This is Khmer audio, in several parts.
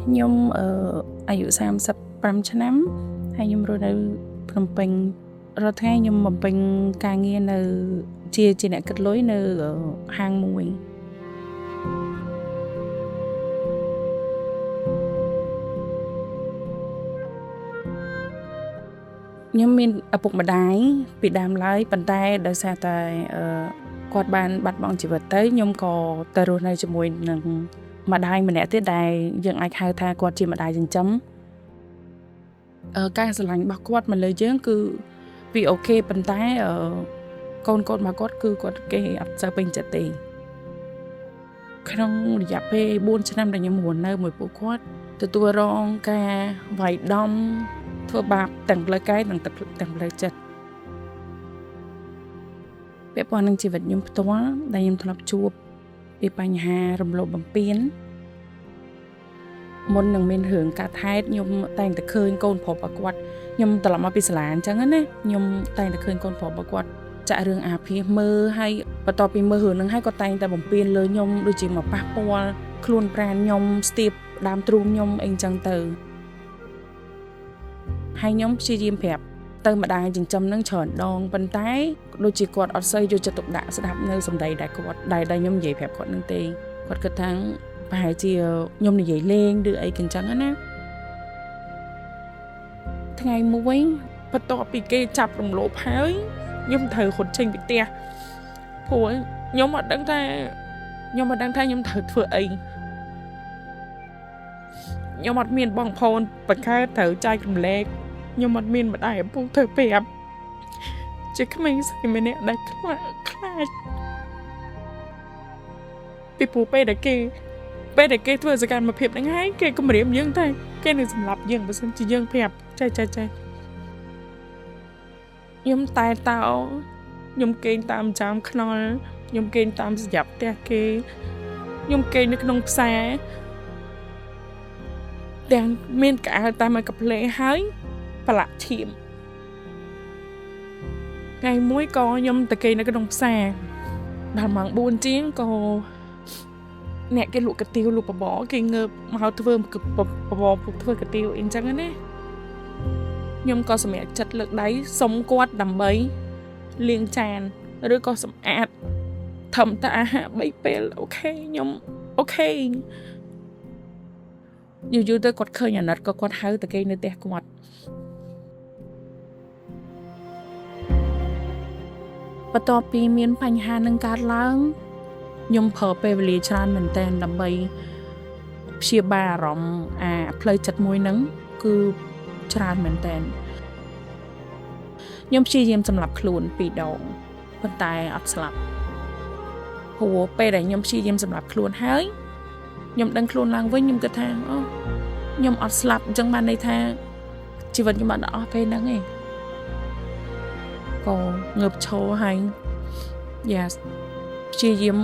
ខ្ញុំអាយុ35ឆ្នាំហើយខ្ញុំរស់នៅភ្នំពេញរាល់ថ្ងៃខ្ញុំបំពេញការងារនៅជាអ្នកគិតលុយនៅហាងមួយខ្ញុំមានឪពុកម្ដាយពីដើមឡើយប៉ុន្តែដោយសារតែគាត់បានបាត់បង់ជីវិតទៅខ្ញុំក៏ទៅរស់នៅជាមួយនឹងម្ដាយម្នាក់ទៀតដែលយើងអាចហៅថាគាត់ជាម្ដាយចិញ្ចឹមការស្រឡាញ់របស់គាត់មកលើយើងគឺវាអូខេប៉ុន្តែកូនរបស់គាត់គឺគាត់គេអត់សូវពេញចិត្តទេក្នុងរយៈពេល4ឆ្នាំដែលខ្ញុំរស់នៅមួយពួកគាត់ទទួលរងការវាយដំធ្វើបាបទាំងផ្លូវកាយនិងទាំងផ្លូវចិត្តពាក់ព័ន្ធនឹងជីវិតខ្ញុំផ្ទាល់ដែលខ្ញុំធ្លាប់ជួបពីបញ្ហារំលោភបំពានមុននឹងមានរឿងកាត់ហេតុខ្ញុំតែងតែឃើញកូនប្រុសរបស់គាត់ខ្ញុំត្រឡប់មកពីសាលាអញ្ចឹងណាខ្ញុំតែងតែឃើញកូនប្រុសរបស់គាត់ចាក់រឿងអាភាសមើលហើយបន្ទាប់ពីមើលរឿងហ្នឹងហើយគាត់តែងតែបំពេញលើខ្ញុំដូចជាមកប៉ះពាល់ខ្លួនប្រាណខ្ញុំស្ទាបដើមទ្រូងខ្ញុំអីអញ្ចឹងទៅហើយខ្ញុំព្យាយាមប្រាប់ទៅម្ដាយចិញ្ចឹមនឹងច្រើនដងប៉ុន្តែដូចជាគាត់អត់សូវយកចិត្តទុកដាក់ស្ដាប់នៅសម្ដីដែលគាត់ដែលខ្ញុំនិយាយប្រាប់គាត់នឹងទេគាត់គិតថាប្រហែលជាខ្ញុំនិយាយលេងឬអីកញ្ចឹងណាថ្ងៃមួយបន្ទាប់ពីគេចាប់រំលោភហើយខ្ញុំត្រូវរត់ចេញពីផ្ទះព្រោះខ្ញុំអត់ដឹងថាខ្ញុំត្រូវធ្វើអីខ្ញុំអត់មានបងប្អូនបង្កើតត្រូវចែករំលែកខ្ញុំអត់មានម្ដាយឪពុកធ្វើប្រាប់ជាក្មេងស្រីម្នាក់ដែលខ្លាចពីព្រោះពេលដែលគេធ្វើសកម្មភាពហ្នឹងហើយគេគំរាមយើងតែគេនឹងសម្លាប់យើងបើមិនជាយើងប្រាប់ចែខ្ញុំតែតោខ្ញុំគេងតាមចាំខ្នល់ខ្ញុំគេងតាមស្រាប់ផ្ទះគេខ្ញុំគេងនៅក្នុងផ្សារទាំងមានកៅអៅតាមមួយកផ្លេហើយប្រឡាក់ឈាមថ្ងៃមួយក៏ខ្ញុំទៅគេងនៅក្នុងផ្សារដល់ម៉ោង4ជាងក៏អ្នកគេលក់កាទៀវលក់បបរគេងើបមកធ្វើបបរធ្វើកាទៀវអីចឹងណាខ្ញុំក៏សម្រេចចិត្តលើកដៃសុំគាត់ដើម្បីលាងចានឬក៏សម្អាតធម្មតាអាហារ3ពេលអូខេខ្ញុំអូខេយូរទៅគាត់ឃើញអាណិតក៏គាត់ហៅទៅគេនៅផ្ទះគាត់បន្ទាប់ពីមានបញ្ហានឹងកើតឡើងខ្ញុំប្រើពេលវេលាច្រើនមែនទែនដើម្បីព្យាបាលអារម្មណ៍ផ្លូវចិត្តមួយហ្នឹងគឺច្រើនមែនទែនខ្ញុំព្យាយាមសម្លាប់ខ្លួន2ដងប៉ុន្តែអត់ស្លាប់ព្រោះពេលដែលខ្ញុំព្យាយាមសម្លាប់ខ្លួនហើយខ្ញុំដឹងខ្លួនឡើងវិញខ្ញុំគិតថាខ្ញុំអត់ស្លាប់អញ្ចឹងបានន័យថាជីវិតខ្ញុំអត់អស់ពេលហ្នឹងឯងក៏ងើបឈរហើយព្យាយាម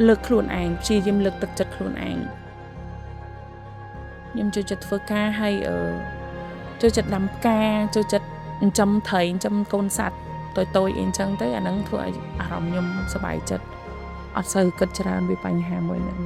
លើកខ្លួនឯងព្យាយាមលើកទឹកចិត្តខ្លួនឯងខ្ញុំចូលចិត្តធ្វើការហើយចូលចិត្តដាំផ្កាចូលចិត្តចិញ្ចឹមត្រីចិញ្ចឹមកូនសត្វតូចៗអីអញ្ចឹងទៅអាហ្នឹងធ្វើឲ្យអារម្មណ៍ខ្ញុំសប្បាយចិត្តអត់សូវគិតច្រើនពីបញ្ហាមួយហ្នឹង